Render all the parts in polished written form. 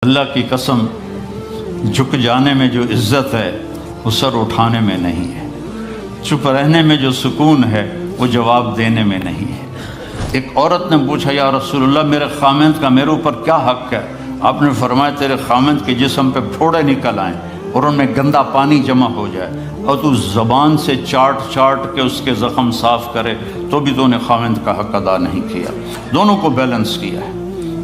اللہ کی قسم، جھک جانے میں جو عزت ہے وہ سر اٹھانے میں نہیں ہے، چپ رہنے میں جو سکون ہے وہ جواب دینے میں نہیں ہے۔ ایک عورت نے پوچھا، یا رسول اللہ میرے خامند کا میرے اوپر کیا حق ہے؟ آپ نے فرمایا تیرے خامند کے جسم پہ پھوڑے نکل آئیں اور ان میں گندا پانی جمع ہو جائے اور تو زبان سے چاٹ کے اس کے زخم صاف کرے تو بھی تو نے خامند کا حق ادا نہیں کیا۔ دونوں کو بیلنس کیا ہے۔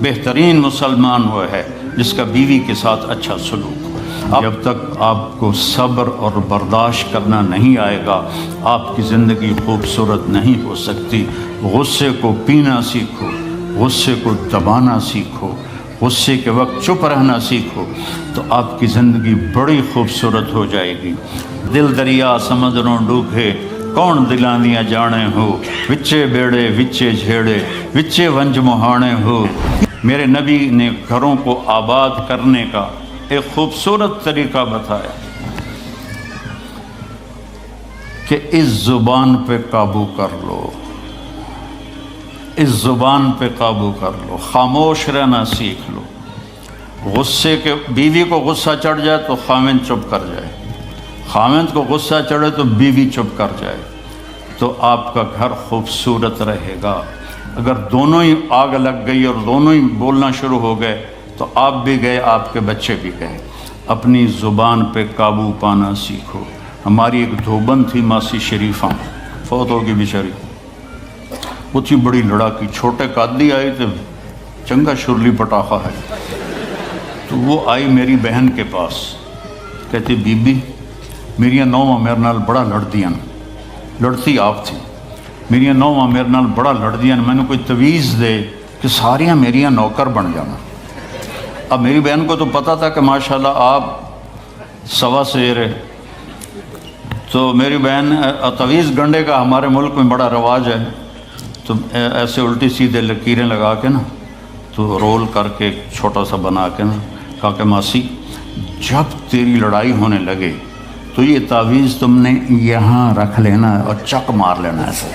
بہترین مسلمان وہ ہے جس کا بیوی کے ساتھ اچھا سلوک ہو۔ جب تک آپ کو صبر اور برداشت کرنا نہیں آئے گا آپ کی زندگی خوبصورت نہیں ہو سکتی۔ غصے کو پینا سیکھو، غصے کو دبانا سیکھو، غصے کے وقت چپ رہنا سیکھو تو آپ کی زندگی بڑی خوبصورت ہو جائے گی۔ دل دریا سمندروں ڈوبے کون دلاندیاں جانے ہو، وچے بیڑے وچے جھیڑے وچے ونج مہانے ہو۔ میرے نبی نے گھروں کو آباد کرنے کا ایک خوبصورت طریقہ بتایا کہ اس زبان پہ قابو کر لو، اس زبان پہ قابو کر لو، خاموش رہنا سیکھ لو۔ غصے کے بیوی کو غصہ چڑھ جائے تو خامند چپ کر جائے، خامند کو غصہ چڑھے تو بیوی چپ کر جائے تو آپ کا گھر خوبصورت رہے گا۔ اگر دونوں ہی آگ لگ گئی اور دونوں ہی بولنا شروع ہو گئے تو آپ بھی گئے، آپ کے بچے بھی گئے۔ اپنی زبان پہ قابو پانا سیکھو۔ ہماری ایک دھوبن تھی ماسی شریفہ، فوت ہوگی بیچاری، وہ تھی بڑی لڑاکی، چھوٹے قادی آئے تھے، چنگا شرلی پٹاخہ ہے، تو وہ آئی میری بہن کے پاس، کہتی بی بی میریاں نوواں میرے نال بڑا لڑدیاں، لڑتی آپ تھی، میریاں نوواں میرے نال بڑا لڑدیاں، میں نے کوئی تویز دے کہ ساریاں میریاں نوکر بن جانا۔ اب میری بہن کو تو پتہ تھا کہ ماشاءاللہ آپ سوا سیر ہے، تو میری بہن تویز گنڈے کا ہمارے ملک میں بڑا رواج ہے، تو ایسے الٹی سیدھے لکیریں لگا کے نا تو رول کر کے چھوٹا سا بنا کے نا کہا کہ ماسی جب تیری لڑائی ہونے لگے تو یہ تعویذ تم نے یہاں رکھ لینا اور چک مار لینا ایسے،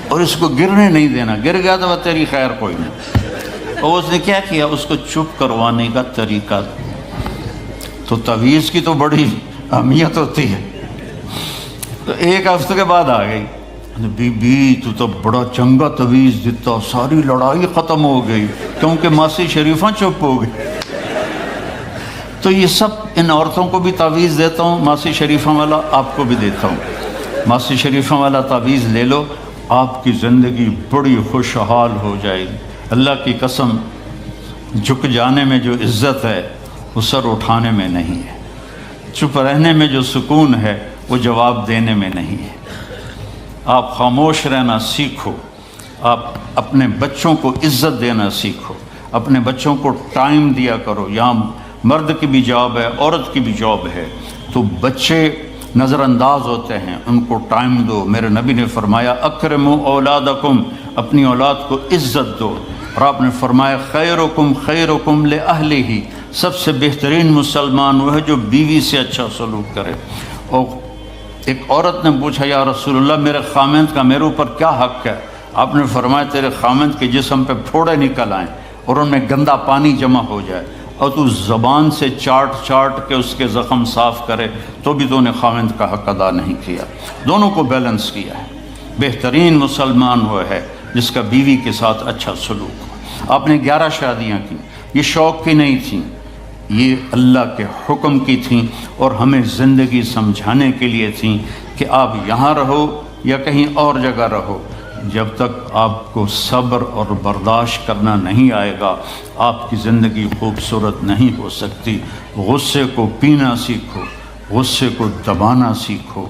اور اس کو گرنے نہیں دینا، گر گیا تو وہ تیری خیر کوئی نہیں۔ اور اس نے کیا کیا، اس کو چپ کروانے کا طریقہ، تو تعویذ کی تو بڑی اہمیت ہوتی ہے۔ تو ایک ہفتے کے بعد آ گئی، بی بی تو بڑا چنگا تعویذ دیتا، ساری لڑائی ختم ہو گئی کیونکہ ماسی شریفہ چپ ہو گئی۔ تو یہ سب ان عورتوں کو بھی تعویذ دیتا ہوں، ماسی شریفہ والا آپ کو بھی دیتا ہوں۔ ماسی شریفہ والا تعویذ لے لو، آپ کی زندگی بڑی خوشحال ہو جائے گی۔ اللہ کی قسم، جھک جانے میں جو عزت ہے وہ سر اٹھانے میں نہیں ہے، چپ رہنے میں جو سکون ہے وہ جواب دینے میں نہیں ہے۔ آپ خاموش رہنا سیکھو، آپ اپنے بچوں کو عزت دینا سیکھو، اپنے بچوں کو ٹائم دیا کرو۔ یہاں مرد کی بھی جاب ہے، عورت کی بھی جاب ہے، تو بچے نظر انداز ہوتے ہیں، ان کو ٹائم دو۔ میرے نبی نے فرمایا اکرموا اولادکم، اپنی اولاد کو عزت دو، اور آپ نے فرمایا خیرکم خیرکم لأہلہ، سب سے بہترین مسلمان وہ ہے جو بیوی سے اچھا سلوک کرے۔ اور ایک عورت نے پوچھا، یا رسول اللہ میرے خامند کا میرے اوپر کیا حق ہے؟ آپ نے فرمایا تیرے خامند کے جسم پہ پھوڑے نکل آئیں اور ان میں گندا پانی جمع ہو جائے اور تو زبان سے چاٹ کے اس کے زخم صاف کرے تو بھی تو نے خامند کا حق ادا نہیں کیا۔ دونوں کو بیلنس کیا ہے۔ بہترین مسلمان وہ ہے جس کا بیوی کے ساتھ اچھا سلوک ہو۔ آپ نے 11 شادیاں کی، یہ شوق کی نہیں تھیں، یہ اللہ کے حکم کی تھیں اور ہمیں زندگی سمجھانے کے لیے تھیں کہ آپ یہاں رہو یا کہیں اور جگہ رہو، جب تک آپ کو صبر اور برداشت کرنا نہیں آئے گا آپ کی زندگی خوبصورت نہیں ہو سکتی۔ غصے کو پینا سیکھو، غصے کو دبانا سیکھو،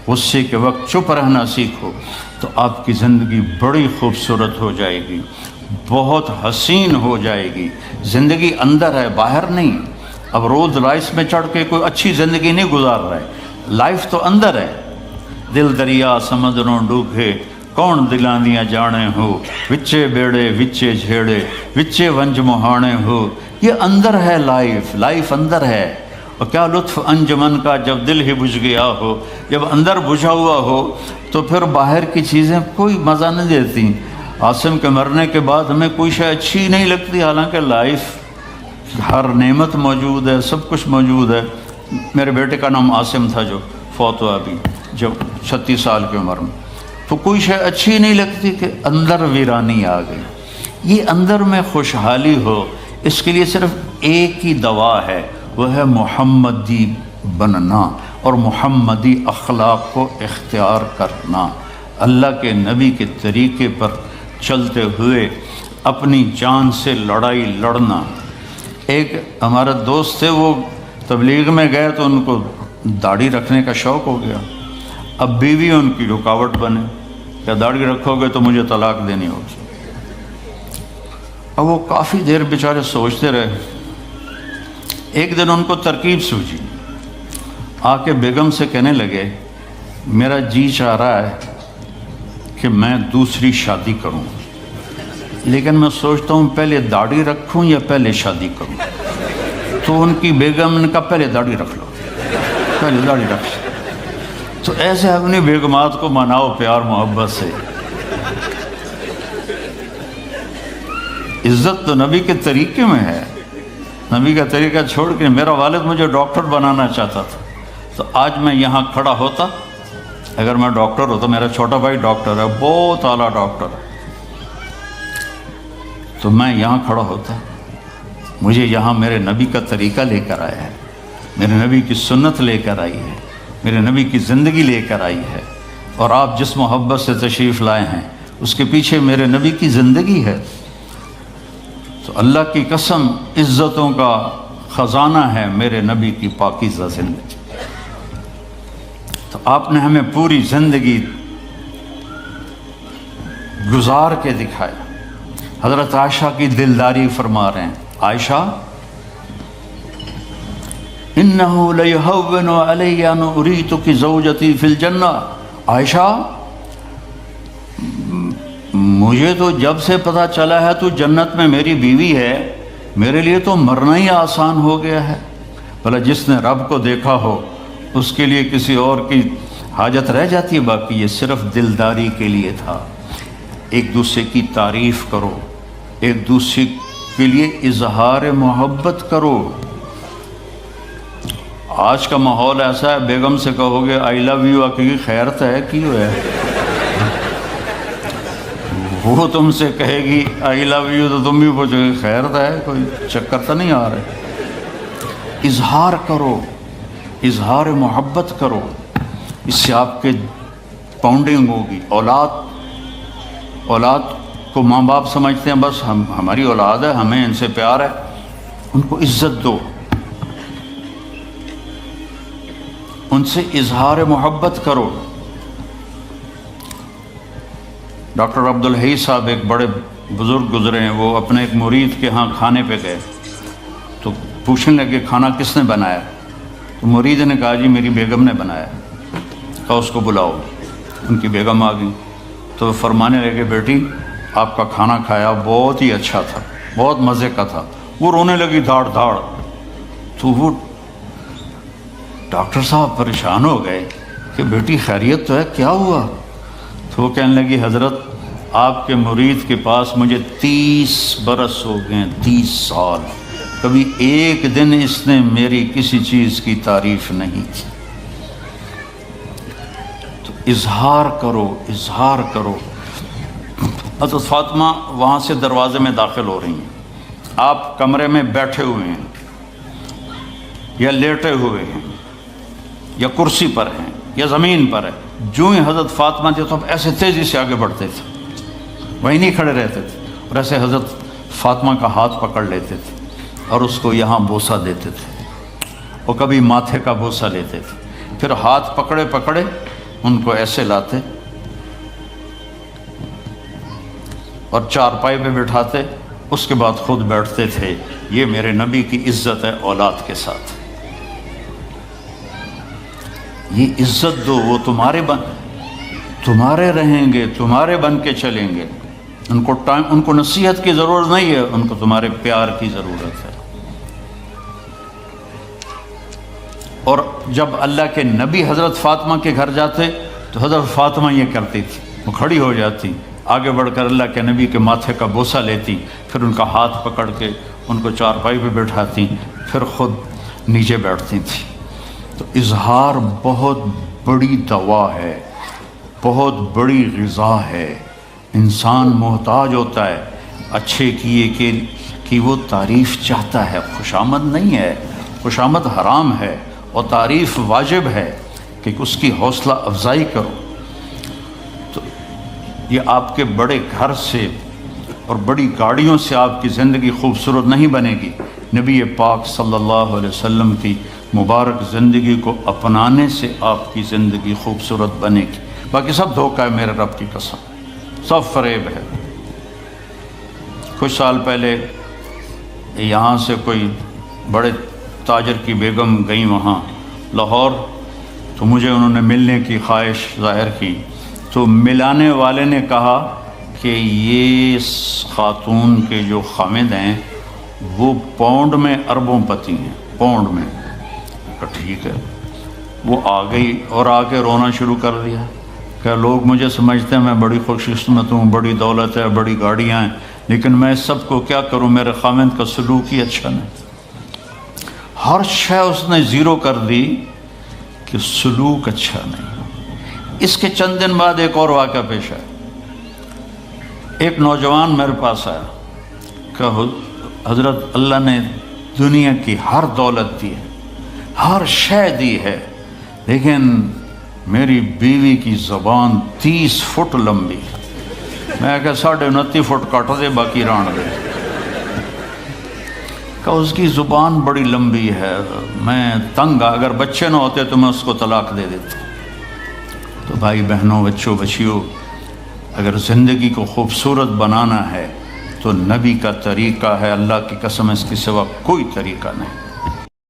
غصے کے وقت چپ رہنا سیکھو تو آپ کی زندگی بڑی خوبصورت ہو جائے گی، بہت حسین ہو جائے گی۔ زندگی اندر ہے، باہر نہیں۔ اب رولز رائس میں چڑھ کے کوئی اچھی زندگی نہیں گزار رہا ہے، لائف تو اندر ہے۔ دل دریا سمندروں ڈوبے کون دلاندیاں جانے ہو، وچے بیڑے وچے جھیڑے وچے ونج مہانے ہو۔ یہ اندر ہے، لائف اندر ہے۔ اور کیا لطف انجمن کا جب دل ہی بجھ گیا ہو، جب اندر بجھا ہوا ہو تو پھر باہر کی چیزیں کوئی مزہ نہیں دیتی۔ عاصم کے مرنے کے بعد ہمیں کوئی شے اچھی نہیں لگتی، حالانکہ لائف ہر نعمت موجود ہے، سب کچھ موجود ہے۔ میرے بیٹے کا نام عاصم تھا جو فوت ہوا ابھی جب 36 سال کی عمر میں، تو کوئی شے اچھی نہیں لگتی کہ اندر ویرانی آ گئی۔ یہ اندر میں خوشحالی ہو، اس کے لیے صرف ایک ہی دوا ہے، وہ ہے محمدی بننا اور محمدی اخلاق کو اختیار کرنا، اللہ کے نبی کے طریقے پر چلتے ہوئے اپنی جان سے لڑائی لڑنا۔ ایک ہمارا دوست تھے، وہ تبلیغ میں گئے تو ان کو داڑھی رکھنے کا شوق ہو گیا، اب بیوی ان کی رکاوٹ بنے کہ داڑھی رکھو گے تو مجھے طلاق دینی ہوگی۔ اب وہ کافی دیر بیچارے سوچتے رہے، ایک دن ان کو ترکیب سوچی، آ کے بیگم سے کہنے لگے میرا جی چاہ رہا ہے کہ میں دوسری شادی کروں، لیکن میں سوچتا ہوں پہلے داڑھی رکھوں یا پہلے شادی کروں۔ تو ان کی بیگم نے کہا پہلے داڑھی رکھ لو، پہلے داڑھی رکھ لو۔ تو ایسے اپنی بیگمات کو مناؤ پیار محبت سے۔ عزت تو نبی کے طریقے میں ہے، نبی کا طریقہ چھوڑ کے میرا والد مجھے ڈاکٹر بنانا چاہتا تھا، تو آج میں یہاں کھڑا ہوتا، اگر میں ڈاکٹر ہوتا، میرا چھوٹا بھائی ڈاکٹر ہے، بہت اعلیٰ ڈاکٹر ہے، تو میں یہاں کھڑا ہوتا۔ مجھے یہاں میرے نبی کا طریقہ لے کر آیا ہے، میرے نبی کی سنت لے کر آئی ہے، میرے نبی کی زندگی لے کر آئی ہے، اور آپ جس محبت سے تشریف لائے ہیں اس کے پیچھے میرے نبی کی زندگی ہے۔ تو اللہ کی قسم عزتوں کا خزانہ ہے میرے نبی کی پاکیزہ زندگی۔ تو آپ نے ہمیں پوری زندگی گزار کے دکھایا۔ حضرت عائشہ کی دلداری فرما رہے ہیں، عائشہ انہو لیہون علی ان اریتک زوجتی فی الجنہ، عائشہ مجھے تو جب سے پتہ چلا ہے تو جنت میں میری بیوی ہے، میرے لیے تو مرنا ہی آسان ہو گیا ہے۔ بھلا جس نے رب کو دیکھا ہو اس کے لیے کسی اور کی حاجت رہ جاتی ہے؟ باقی یہ صرف دلداری کے لیے تھا۔ ایک دوسرے کی تعریف کرو، ایک دوسرے کے لیے اظہار محبت کرو۔ آج کا ماحول ایسا ہے، بیگم سے کہو گے آئی لو یو، کی خیرت ہے کیوں ہے؟ وہ تم سے کہے گی آئی لو یو تو تم بھی پوچھو گے خیرت ہے، کوئی چکر تو نہیں آ رہا؟ اظہار کرو، اظہار محبت کرو، اس سے آپ کے پاؤنڈنگ ہوگی۔ اولاد کو ماں باپ سمجھتے ہیں بس ہماری اولاد ہے، ہمیں ان سے پیار ہے، ان کو عزت دو، ان سے اظہار محبت کرو۔ ڈاکٹر عبدالحی صاحب ایک بڑے بزرگ گزرے ہیں، وہ اپنے ایک مرید کے ہاں کھانے پہ گئے تو پوچھنے لگے کھانا کس نے بنایا؟ تو مرید نے کہا جی میری بیگم نے بنایا۔ کہا اس کو بلاؤ۔ ان کی بیگم آ گئی تو فرمانے لگے بیٹی آپ کا کھانا کھایا بہت ہی اچھا تھا، بہت مزے کا تھا۔ وہ رونے لگی دھاڑ دھاڑ۔ تو وہ ڈاکٹر صاحب پریشان ہو گئے کہ بیٹی خیریت تو ہے، کیا ہوا؟ تو وہ کہنے لگی حضرت آپ کے مرید کے پاس مجھے 30 برس ہو گئے، 30 سال، کبھی ایک دن اس نے میری کسی چیز کی تعریف نہیں کی۔ تو اظہار کرو، اظہار کرو۔ حضرت فاطمہ وہاں سے دروازے میں داخل ہو رہی ہیں، آپ کمرے میں بیٹھے ہوئے ہیں یا لیٹے ہوئے ہیں یا کرسی پر ہیں یا زمین پر ہے، جو ہی حضرت فاطمہ تھے تو ایسے تیزی سے آگے بڑھتے تھے، وہیں نہیں کھڑے رہتے تھے، اور ایسے حضرت فاطمہ کا ہاتھ پکڑ لیتے تھے اور اس کو یہاں بوسہ دیتے تھے، اور کبھی ماتھے کا بوسہ لیتے تھے، پھر ہاتھ پکڑے پکڑے ان کو ایسے لاتے اور چارپائی پہ بٹھاتے، اس کے بعد خود بیٹھتے تھے۔ یہ میرے نبی کی عزت ہے اولاد کے ساتھ۔ یہ عزت دو، وہ تمہارے رہیں گے، تمہارے بن کے چلیں گے۔ ان کو نصیحت کی ضرورت نہیں ہے، ان کو تمہارے پیار کی ضرورت ہے۔ اور جب اللہ کے نبی حضرت فاطمہ کے گھر جاتے تو حضرت فاطمہ یہ کرتی تھی، وہ کھڑی ہو جاتی، آگے بڑھ کر اللہ کے نبی کے ماتھے کا بوسہ لیتی، پھر ان کا ہاتھ پکڑ کے ان کو چارپائی پہ بٹھاتی پھر خود نیچے بیٹھتی تھیں۔ تو اظہار بہت بڑی دوا ہے، بہت بڑی غذا ہے۔ انسان محتاج ہوتا ہے اچھے کیے کہ وہ تعریف چاہتا ہے، خوشامد نہیں ہے، خوشامد حرام ہے، اور تعریف واجب ہے کہ اس کی حوصلہ افزائی کرو۔ تو یہ آپ کے بڑے گھر سے اور بڑی گاڑیوں سے آپ کی زندگی خوبصورت نہیں بنے گی، نبی پاک صلی اللہ علیہ وسلم کی مبارک زندگی کو اپنانے سے آپ کی زندگی خوبصورت بنے گی۔ باقی سب دھوکہ ہے، میرے رب کی قسم، سب فریب ہے۔ کچھ سال پہلے یہاں سے کوئی بڑے تاجر کی بیگم گئیں وہاں لاہور، تو مجھے انہوں نے ملنے کی خواہش ظاہر کی، تو ملانے والے نے کہا کہ یہ خاتون کے جو خامد ہیں وہ پاؤنڈ میں اربوں پتی ہیں، پاؤنڈ میں۔ کہا ٹھیک ہے۔ وہ آ گئی اور آ کے رونا شروع کر دیا کہ لوگ مجھے سمجھتے ہیں میں بڑی خوش قسمت ہوں، بڑی دولت ہے، بڑی گاڑیاں ہیں، لیکن میں سب کو کیا کروں، میرے خامد کا سلوک ہی اچھا نہیں۔ ہر شے اس نے زیرو کر دی کہ سلوک اچھا نہیں۔ اس کے چند دن بعد ایک اور واقعہ پیش آیا۔ ایک نوجوان میرے پاس آیا کہ حضرت اللہ نے دنیا کی ہر دولت دی ہے، ہر شے دی ہے، لیکن میری بیوی کی زبان 30 فٹ لمبی۔ میں کہا 29.5 فٹ کاٹ دے باقی ران دے۔ کہ اس کی زبان بڑی لمبی ہے، میں تنگ، اگر بچے نہ ہوتے تو میں اس کو طلاق دے دیتا۔ تو بھائی بہنوں، بچوں، بچیوں، اگر زندگی کو خوبصورت بنانا ہے تو نبی کا طریقہ ہے، اللہ کی قسم اس کے سوا کوئی طریقہ نہیں۔